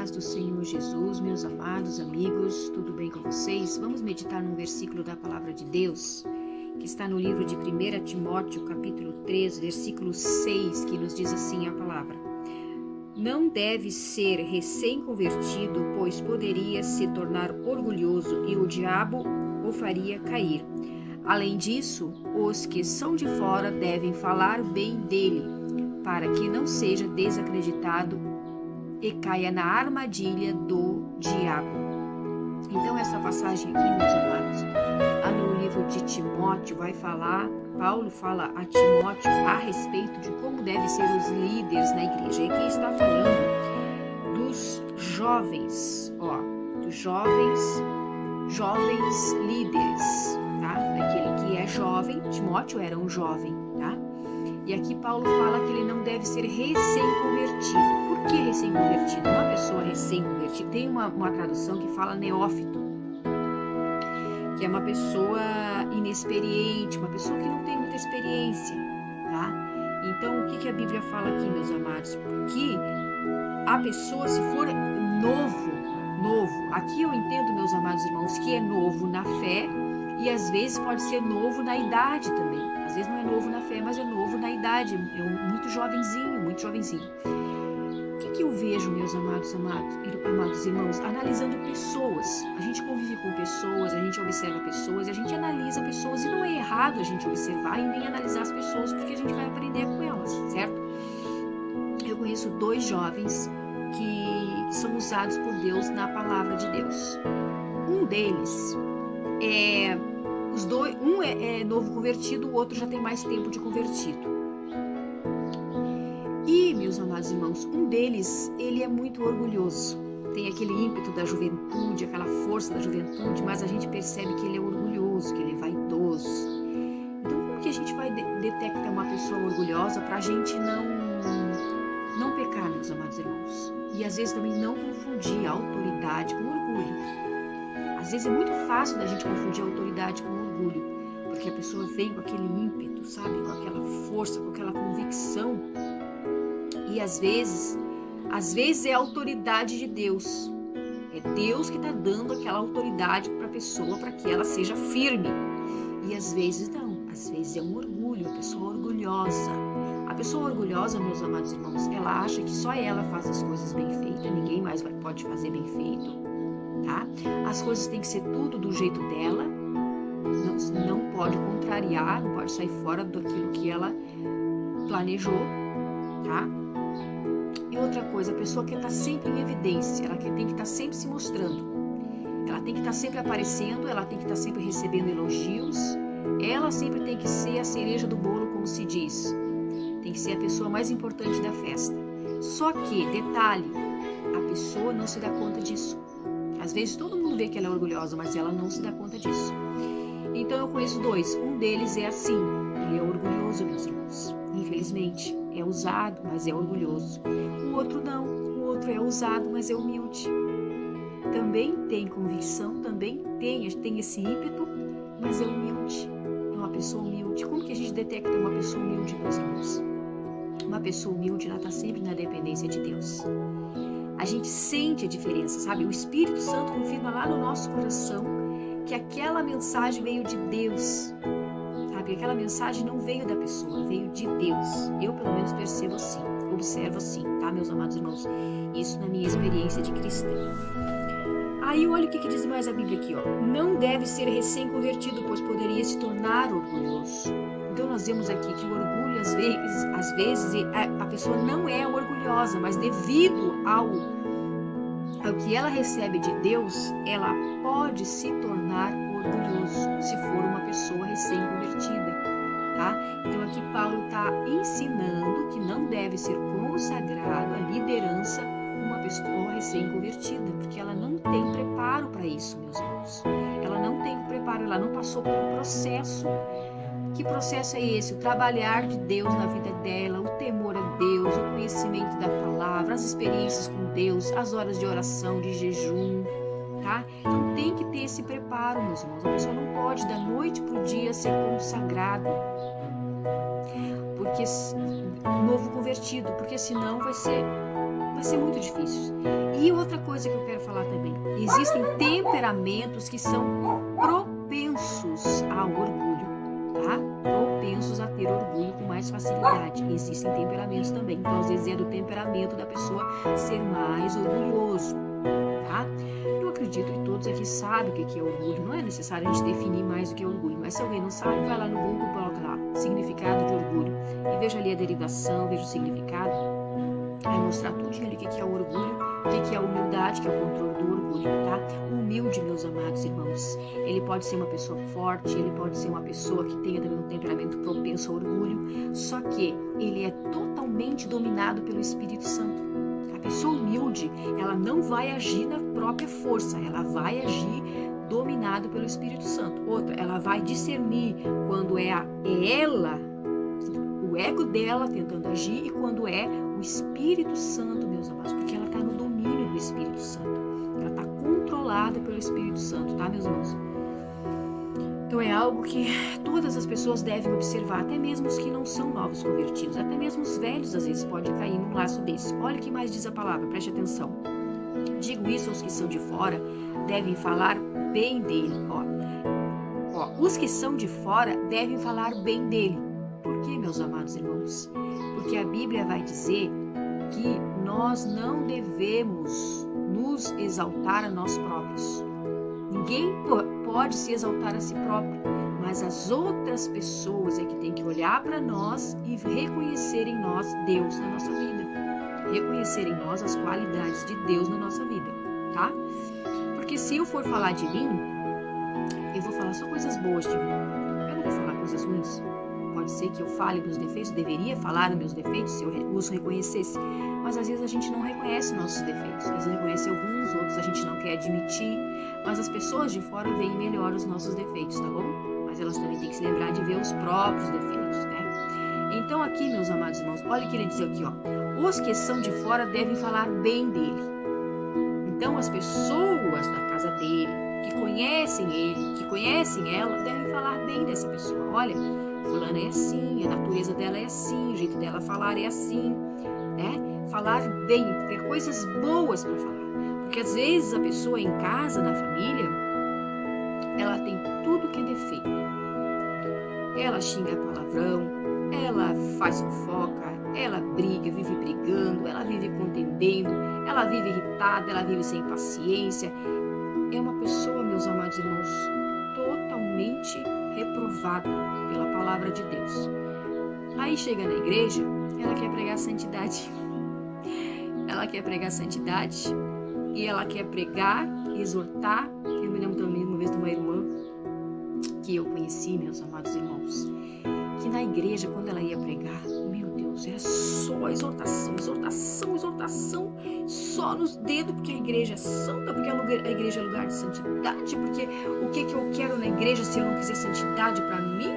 paz do Senhor Jesus, meus amados amigos, tudo bem com vocês? Vamos meditar num versículo da Palavra de Deus, que está no livro de 1 Timóteo, capítulo 3, versículo 6, que nos diz assim a palavra: Não deve ser recém-convertido, pois poderia se tornar orgulhoso e o diabo o faria cair. Além disso, os que são de fora devem falar bem dele, para que não seja desacreditado e caia na armadilha do diabo. Então, essa passagem aqui, meus amados, no livro de Timóteo, Paulo fala a Timóteo a respeito de como devem ser os líderes na igreja. E aqui está falando dos jovens, dos jovens líderes, tá? Daquele que é jovem. Timóteo era um jovem, tá? E aqui Paulo fala que ele não deve ser recém-convertido. Por que recém-convertido? Uma pessoa recém-convertida, tem uma tradução que fala neófito, que é uma pessoa inexperiente, uma pessoa que não tem muita experiência, tá? Então, o que a Bíblia fala aqui, meus amados? Que a pessoa, se for novo, aqui eu entendo, meus amados irmãos, que é novo na fé e às vezes pode ser novo na idade também. Às vezes não é novo na fé, mas é novo na idade, é muito jovenzinho. O que eu vejo, meus amados irmãos? Analisando pessoas. A gente convive com pessoas, a gente observa pessoas, a gente analisa pessoas, e não é errado a gente observar e nem analisar as pessoas, porque a gente vai aprender com elas, certo? Eu conheço 2 jovens que são usados por Deus na palavra de Deus. Um deles um é novo convertido, o outro já tem mais tempo de convertido. E, meus amados irmãos, um deles, ele é muito orgulhoso. Tem aquele ímpeto da juventude, aquela força da juventude, mas a gente percebe que ele é orgulhoso, que ele é vaidoso. Então, como que a gente vai detectar uma pessoa orgulhosa para a gente não pecar, meus amados irmãos? E às vezes também não confundir a autoridade com orgulho. Às vezes é muito fácil da gente confundir a autoridade com orgulho, porque a pessoa vem com aquele ímpeto, sabe? Com aquela força, com aquela convicção. E às vezes é a autoridade de Deus. É Deus que está dando aquela autoridade para a pessoa, para que ela seja firme. E às vezes não. Às vezes é um orgulho, a pessoa orgulhosa. A pessoa orgulhosa, meus amados irmãos, ela acha que só ela faz as coisas bem feitas, ninguém mais pode fazer bem feito. Tá? As coisas têm que ser tudo do jeito dela, não pode contrariar, não pode sair fora daquilo que ela planejou, tá? E outra coisa, a pessoa quer estar sempre em evidência, ela tem que estar sempre se mostrando, ela tem que estar sempre aparecendo, ela tem que estar sempre recebendo elogios, ela sempre tem que ser a cereja do bolo, como se diz, tem que ser a pessoa mais importante da festa. Só que, detalhe, a pessoa não se dá conta disso. Às vezes todo mundo vê que ela é orgulhosa, mas ela não se dá conta disso. Então eu conheço 2. Um deles é assim, ele é orgulhoso, meus irmãos. Infelizmente, é ousado, mas é orgulhoso. O outro não, o outro é ousado, mas é humilde. Também tem convicção, também tem esse ímpeto, mas é humilde. É uma pessoa humilde. Como que a gente detecta uma pessoa humilde, meus irmãos? Uma pessoa humilde, ela está sempre na dependência de Deus. A gente sente a diferença, sabe? O Espírito Santo confirma lá no nosso coração que aquela mensagem veio de Deus, sabe? Aquela mensagem não veio da pessoa, veio de Deus. Eu, pelo menos, percebo assim, observo assim, tá, meus amados irmãos? Isso na minha experiência de cristã. Aí, olha o que diz mais a Bíblia aqui, Não deve ser recém-convertido, pois poderia se tornar orgulhoso. Então, nós vemos aqui que o orgulho, às vezes, a pessoa não é orgulhosa, mas devido ao que ela recebe de Deus, ela pode se tornar orgulhoso, se for uma pessoa recém-convertida, tá? Então, aqui Paulo está ensinando que não deve ser consagrado a liderança uma pessoa recém-convertida, porque ela não tem preparo para isso, meus irmãos. Ela não tem o preparo, ela não passou pelo processo. Que processo é esse? O trabalhar de Deus na vida dela, o temor a Deus, o conhecimento da palavra, as experiências com Deus, as horas de oração, de jejum, tá? Então tem que ter esse preparo, meus irmãos. A pessoa não pode da noite para o dia ser consagrado, novo convertido, porque senão vai ser muito difícil. E outra coisa que eu quero falar também, existem temperamentos que são propensos ao orgulho, tá? Propensos a ter orgulho com mais facilidade. Existem temperamentos também, então às vezes é do temperamento da pessoa ser mais orgulhoso, tá? Eu acredito que todos aqui sabem o que é orgulho, não é necessário a gente definir mais o que é orgulho, mas se alguém não sabe, vai lá no Google, coloca lá, significado de orgulho, e veja ali a derivação, veja o significado, vai mostrar tudinho ali o que é o orgulho, o que é a humildade, que é o controle do orgulho, tá? O humilde, meus amados irmãos, ele pode ser uma pessoa forte, ele pode ser uma pessoa que tenha também um temperamento propenso ao orgulho, só que ele é totalmente dominado pelo Espírito Santo. A pessoa humilde, ela não vai agir na própria força, ela vai agir dominado pelo Espírito Santo. Outra, ela vai discernir quando é ela, o ego dela tentando agir, e quando é o Espírito Santo, meus amados, porque ela está no domínio do Espírito Santo. Ela está controlada pelo Espírito Santo, tá, meus irmãos? Então é algo que todas as pessoas devem observar, até mesmo os que não são novos convertidos, até mesmo os velhos às vezes podem cair num laço desse. Olha o que mais diz a palavra, preste atenção. Digo isso aos que são de fora, devem falar bem dele. Os que são de fora devem falar bem dele. Por quê, meus amados irmãos? Porque a Bíblia vai dizer que nós não devemos nos exaltar a nós próprios. Ninguém pode se exaltar a si próprio, mas as outras pessoas é que tem que olhar para nós e reconhecer em nós Deus na nossa vida. Reconhecer em nós as qualidades de Deus na nossa vida, tá? Porque se eu for falar de mim, eu vou falar só coisas boas de mim. Eu não vou falar coisas ruins. Pode ser que eu fale dos defeitos, deveria falar dos meus defeitos se eu os reconhecesse, mas às vezes a gente não reconhece nossos defeitos, às vezes reconhece alguns, outros a gente não quer admitir, mas as pessoas de fora veem melhor os nossos defeitos, tá bom? Mas elas também têm que se lembrar de ver os próprios defeitos, né? Então aqui, meus amados irmãos, olha o que ele diz aqui, ó. Os que são de fora devem falar bem dele. Então as pessoas da casa dele, que conhecem ele, que conhecem ela, devem falar bem dessa pessoa. Olha, fulana é assim, a natureza dela é assim, o jeito dela falar é assim, né? Falar bem, ter coisas boas para falar. Porque às vezes a pessoa em casa, na família, ela tem tudo que é defeito. Ela xinga palavrão, ela faz fofoca, ela briga, vive brigando, ela vive contendendo, ela vive irritada, ela vive sem paciência. É uma pessoa, meus amados irmãos, totalmente reprovada pela palavra de Deus. Aí chega na igreja, ela quer pregar santidade. Ela quer pregar santidade e ela quer pregar, exortar. Eu me lembro também uma vez de uma irmã que eu conheci, meus amados irmãos, que na igreja, quando ela ia pregar, meu Deus, era só exortação, exortação, exortação, só nos dedos, porque a igreja é santa, porque a igreja é lugar de santidade, porque o que eu quero na igreja se eu não quiser santidade para mim?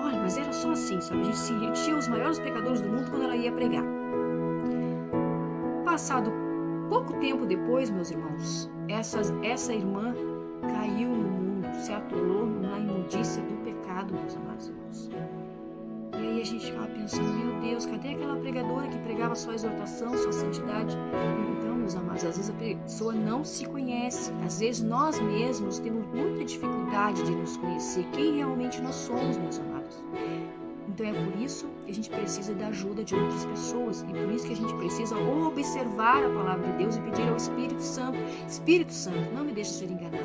Olha, mas era só assim, sabe? A gente se sentia os maiores pecadores do mundo quando ela ia pregar. Passado pouco tempo depois, meus irmãos, essa irmã caiu no mundo, se atolou na imundícia do pecado, meus amados irmãos. E aí a gente ficava pensando, meu Deus, cadê aquela pregadora que pregava só exortação, só santidade? Então, meus amados, às vezes a pessoa não se conhece. Às vezes nós mesmos temos muita dificuldade de nos conhecer, quem realmente nós somos, meus amados. Então é por isso que a gente precisa da ajuda de outras pessoas e por isso que a gente precisa observar a palavra de Deus e pedir ao Espírito Santo, Espírito Santo, não me deixe ser enganado.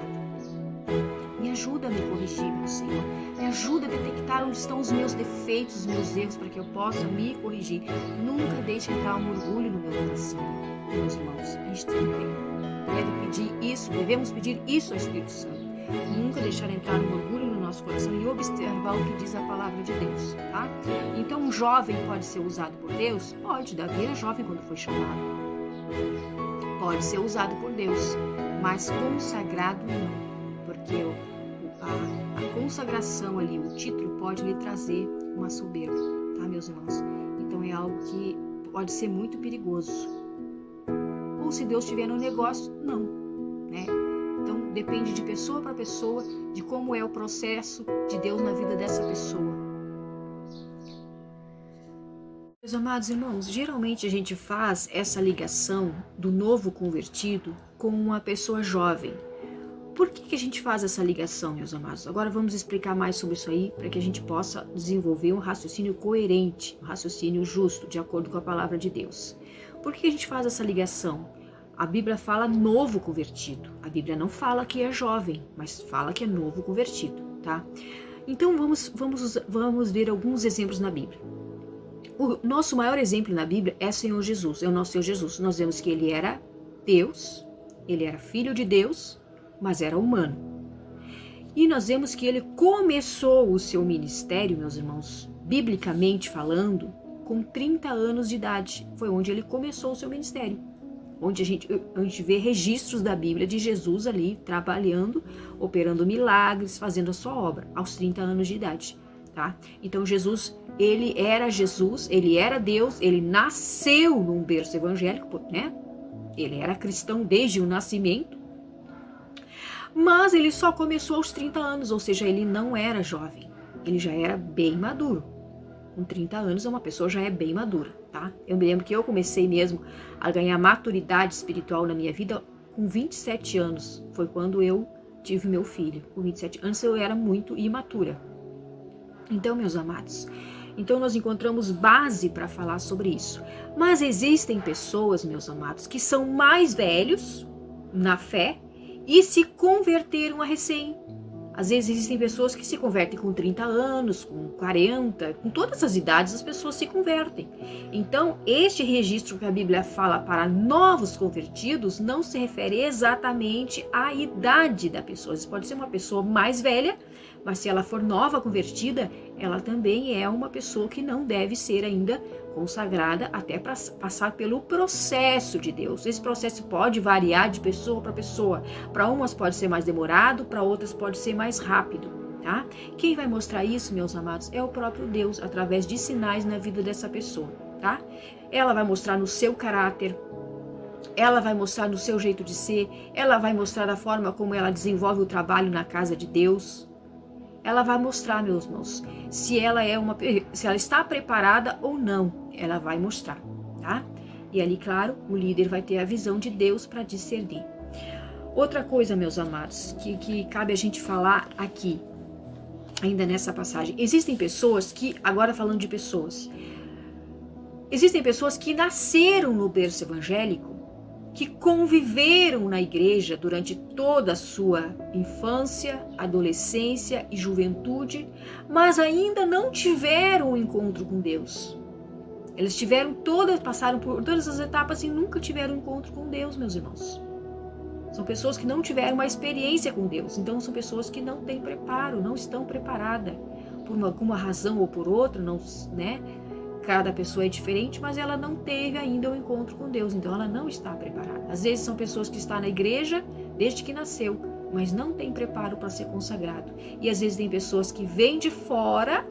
Me ajuda a me corrigir, meu Senhor. Me ajuda a detectar onde estão os meus defeitos, os meus erros, para que eu possa me corrigir. Nunca deixe entrar um orgulho no meu coração, meus irmãos. A gente devemos pedir isso ao Espírito Santo. Nunca deixar entrar um orgulho no nosso coração e observar o que diz a palavra de Deus, tá? Então, um jovem pode ser usado por Deus? Pode. Davi era jovem quando foi chamado. Pode ser usado por Deus, mas consagrado não. Porque a consagração ali, o título pode lhe trazer uma soberba, tá, meus irmãos? Então é algo que pode ser muito perigoso. Ou se Deus estiver no negócio, não, né? Então depende de pessoa para pessoa, de como é o processo de Deus na vida dessa pessoa. Meus amados irmãos, geralmente a gente faz essa ligação do novo convertido com uma pessoa jovem. Por que a gente faz essa ligação, meus amados? Agora vamos explicar mais sobre isso aí, para que a gente possa desenvolver um raciocínio coerente, um raciocínio justo, de acordo com a palavra de Deus. Por que a gente faz essa ligação? A Bíblia fala novo convertido. A Bíblia não fala que é jovem, mas fala que é novo convertido, tá? Então vamos ver alguns exemplos na Bíblia. O nosso maior exemplo na Bíblia é Senhor Jesus, é o nosso Senhor Jesus. Nós vemos que ele era Deus, ele era filho de Deus, mas era humano. E nós vemos que ele começou o seu ministério, meus irmãos, biblicamente falando, com 30 anos de idade. Foi onde ele começou o seu ministério. Onde a gente vê registros da Bíblia de Jesus ali trabalhando, operando milagres, fazendo a sua obra, aos 30 anos de idade. Tá? Então Jesus, ele era Deus, ele nasceu num berço evangélico, né? Ele era cristão desde o nascimento, mas ele só começou aos 30 anos, ou seja, ele não era jovem, ele já era bem maduro. Com 30 anos, uma pessoa já é bem madura, tá? Eu me lembro que eu comecei mesmo a ganhar maturidade espiritual na minha vida com 27 anos. Foi quando eu tive meu filho, com 27 anos. Eu era muito imatura. Então, meus amados, nós encontramos base para falar sobre isso. Mas existem pessoas, meus amados, que são mais velhos na fé e se converteram a recém. Às vezes existem pessoas que se convertem com 30 anos, com 40, com todas as idades as pessoas se convertem. Então, este registro que a Bíblia fala para novos convertidos não se refere exatamente à idade da pessoa. Pode ser uma pessoa mais velha, mas se ela for nova convertida, ela também é uma pessoa que não deve ser ainda consagrada até para passar pelo processo de Deus. Esse processo pode variar de pessoa para pessoa. Para umas pode ser mais demorado, para outras pode ser mais rápido, tá? Quem vai mostrar isso, meus amados, é o próprio Deus, através de sinais na vida dessa pessoa, tá? Ela vai mostrar no seu caráter, ela vai mostrar no seu jeito de ser, ela vai mostrar a forma como ela desenvolve o trabalho na casa de Deus. Ela vai mostrar, meus irmãos, se ela está preparada ou não, ela vai mostrar, tá? E ali, claro, o líder vai ter a visão de Deus para discernir. Outra coisa, meus amados, que cabe a gente falar aqui, ainda nessa passagem. Existem pessoas que, agora falando de pessoas, existem pessoas que nasceram no berço evangélico, que conviveram na igreja durante toda a sua infância, adolescência e juventude, mas ainda não tiveram um encontro com Deus. Eles passaram por todas as etapas e nunca tiveram um encontro com Deus, meus irmãos. São pessoas que não tiveram uma experiência com Deus, então são pessoas que não têm preparo, não estão preparadas, por alguma razão ou por outra, não, né? Cada pessoa é diferente, mas ela não teve ainda um encontro com Deus, então ela não está preparada. Às vezes são pessoas que estão na igreja desde que nasceu, mas não tem preparo para ser consagrado. E às vezes tem pessoas que vêm de fora,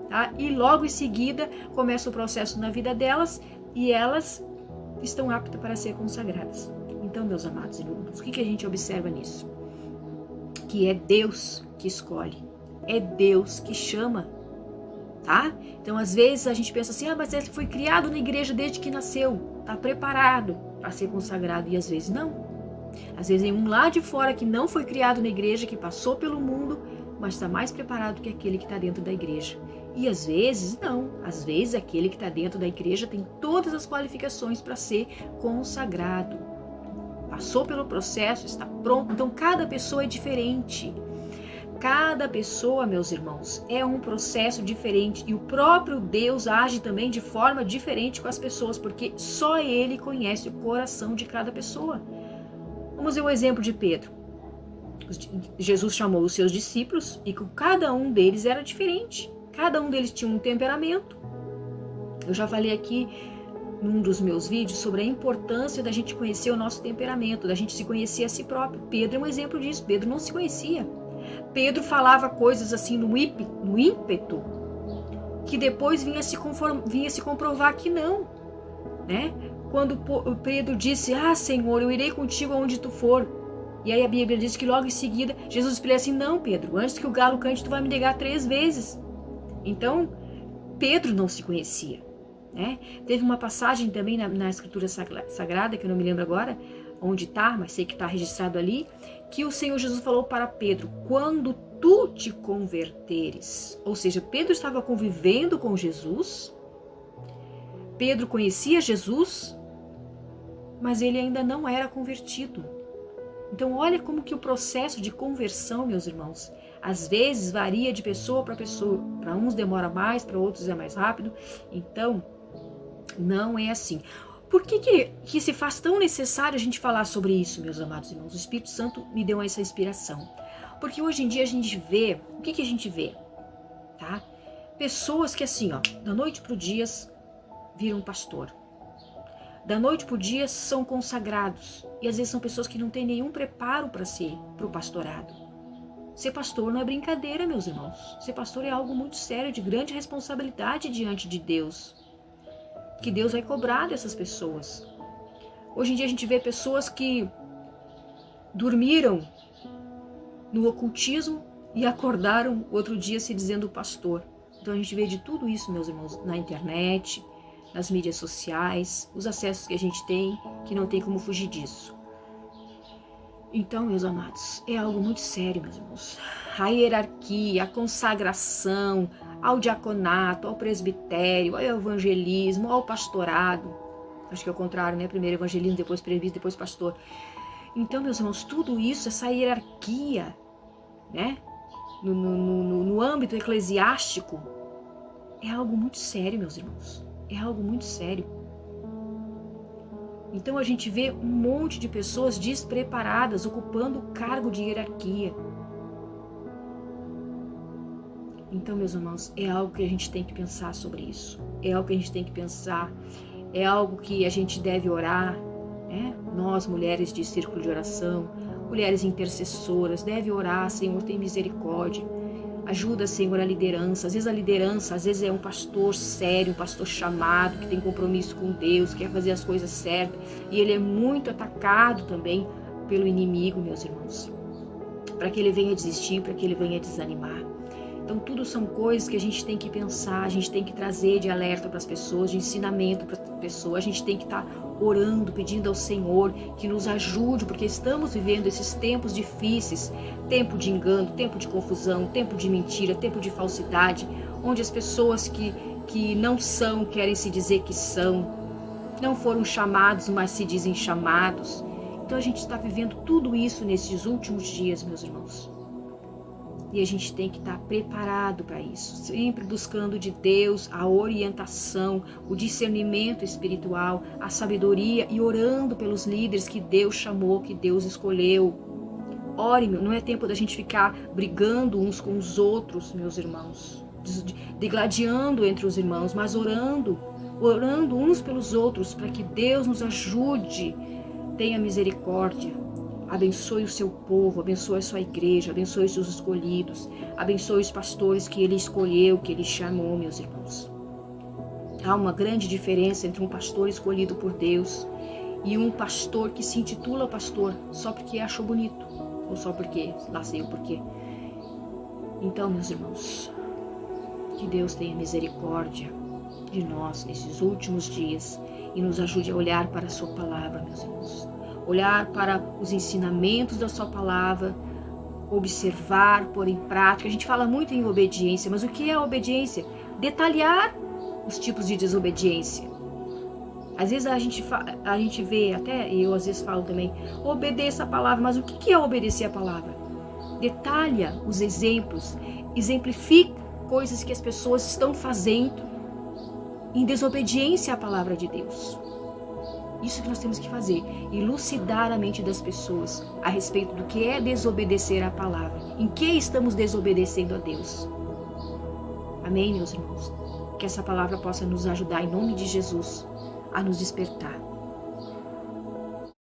tá? E logo em seguida começa o processo na vida delas e elas estão aptas para ser consagradas. Então, meus amados irmãos, o que a gente observa nisso? Que é Deus que escolhe, é Deus que chama. Tá? Então, às vezes a gente pensa assim, mas ele foi criado na igreja desde que nasceu, está preparado para ser consagrado, e às vezes não. Às vezes tem um lá de fora que não foi criado na igreja, que passou pelo mundo, mas está mais preparado que aquele que está dentro da igreja. E às vezes não, às vezes aquele que está dentro da igreja tem todas as qualificações para ser consagrado. Passou pelo processo, está pronto. Então cada pessoa é diferente. Cada pessoa, meus irmãos, é um processo diferente e o próprio Deus age também de forma diferente com as pessoas, porque só Ele conhece o coração de cada pessoa. Vamos ver o exemplo de Pedro. Jesus chamou os seus discípulos e cada um deles era diferente. Cada um deles tinha um temperamento. Eu já falei aqui num dos meus vídeos sobre a importância da gente conhecer o nosso temperamento, da gente se conhecer a si próprio. Pedro é um exemplo disso. Pedro não se conhecia. Pedro falava coisas assim no ímpeto, que depois vinha se comprovar que não, né? Quando Pedro disse, Senhor, eu irei contigo aonde tu for. E aí a Bíblia diz que logo em seguida, Jesus explica assim, não, Pedro, antes que o galo cante, tu vai me negar 3 vezes. Então, Pedro não se conhecia. né? Teve uma passagem também na Escritura Sagrada, que eu não me lembro agora onde está, mas sei que está registrado ali, que o Senhor Jesus falou para Pedro: quando tu te converteres. Ou seja, Pedro estava convivendo com Jesus, Pedro conhecia Jesus, mas ele ainda não era convertido. Então olha como que o processo de conversão, meus irmãos, às vezes varia de pessoa para pessoa. Para uns demora mais, para outros é mais rápido. Então, não é assim. Por que se faz tão necessário a gente falar sobre isso, meus amados irmãos? O Espírito Santo me deu essa inspiração. Porque hoje em dia a gente vê, o que a gente vê? Tá? Pessoas que assim, ó, da noite pro dia viram pastor. Da noite pro dia são consagrados. E às vezes são pessoas que não têm nenhum preparo para o pastorado. Ser pastor não é brincadeira, meus irmãos. Ser pastor é algo muito sério, de grande responsabilidade diante de Deus. Que Deus vai cobrar dessas pessoas. Hoje em dia a gente vê pessoas que dormiram no ocultismo e acordaram outro dia se dizendo pastor. Então a gente vê de tudo isso, meus irmãos, na internet, nas mídias sociais, os acessos que a gente tem, que não tem como fugir disso. Então, meus amados, é algo muito sério, meus irmãos. A hierarquia, a consagração ao diaconato, ao presbitério, ao evangelismo, ao pastorado. Acho que é o contrário, né? Primeiro evangelismo, depois presbítero, depois pastor. Então, meus irmãos, tudo isso, essa hierarquia, né? No âmbito eclesiástico, é algo muito sério, meus irmãos. É algo muito sério. Então a gente vê um monte de pessoas despreparadas ocupando o cargo de hierarquia. Então, meus irmãos, é algo que a gente tem que pensar sobre isso. É algo que a gente tem que pensar. É algo que a gente deve orar, né? Nós, mulheres de círculo de oração, mulheres intercessoras, deve orar: Senhor, tem misericórdia. Ajuda, Senhor, a liderança. Às vezes é um pastor sério, um pastor chamado, que tem compromisso com Deus, quer fazer as coisas certas. E ele é muito atacado também pelo inimigo, meus irmãos. Para que ele venha desistir, para que ele venha desanimar. Então, tudo são coisas que a gente tem que pensar, a gente tem que trazer de alerta para as pessoas, de ensinamento para as pessoas. A gente tem que estar orando, pedindo ao Senhor que nos ajude, porque estamos vivendo esses tempos difíceis, tempo de engano, tempo de confusão, tempo de mentira, tempo de falsidade, onde as pessoas que não são, querem se dizer que são, não foram chamados, mas se dizem chamados. Então, a gente está vivendo tudo isso nesses últimos dias, meus irmãos. E a gente tem que estar preparado para isso, sempre buscando de Deus a orientação, o discernimento espiritual, a sabedoria e orando pelos líderes que Deus chamou, que Deus escolheu. Ore, não é tempo da gente ficar brigando uns com os outros, meus irmãos, degladiando entre os irmãos, mas orando uns pelos outros para que Deus nos ajude, tenha misericórdia. Abençoe o seu povo, abençoe a sua igreja, abençoe os seus escolhidos, abençoe os pastores que ele escolheu, que ele chamou, meus irmãos. Há uma grande diferença entre um pastor escolhido por Deus e um pastor que se intitula pastor só porque achou bonito, ou só porque, lá sei o porquê. Então, meus irmãos, que Deus tenha misericórdia de nós nesses últimos dias e nos ajude a olhar para a sua palavra, meus irmãos. Olhar para os ensinamentos da sua palavra, observar, pôr em prática. A gente fala muito em obediência, mas o que é obediência? Detalhar os tipos de desobediência. Às vezes a gente vê, até eu às vezes falo também, obedeça a palavra, mas o que é obedecer a palavra? Detalha os exemplos, exemplifica coisas que as pessoas estão fazendo em desobediência à palavra de Deus. Isso que nós temos que fazer, elucidar a mente das pessoas a respeito do que é desobedecer à palavra, em que estamos desobedecendo a Deus. Amém, meus irmãos? Que essa palavra possa nos ajudar, em nome de Jesus, a nos despertar.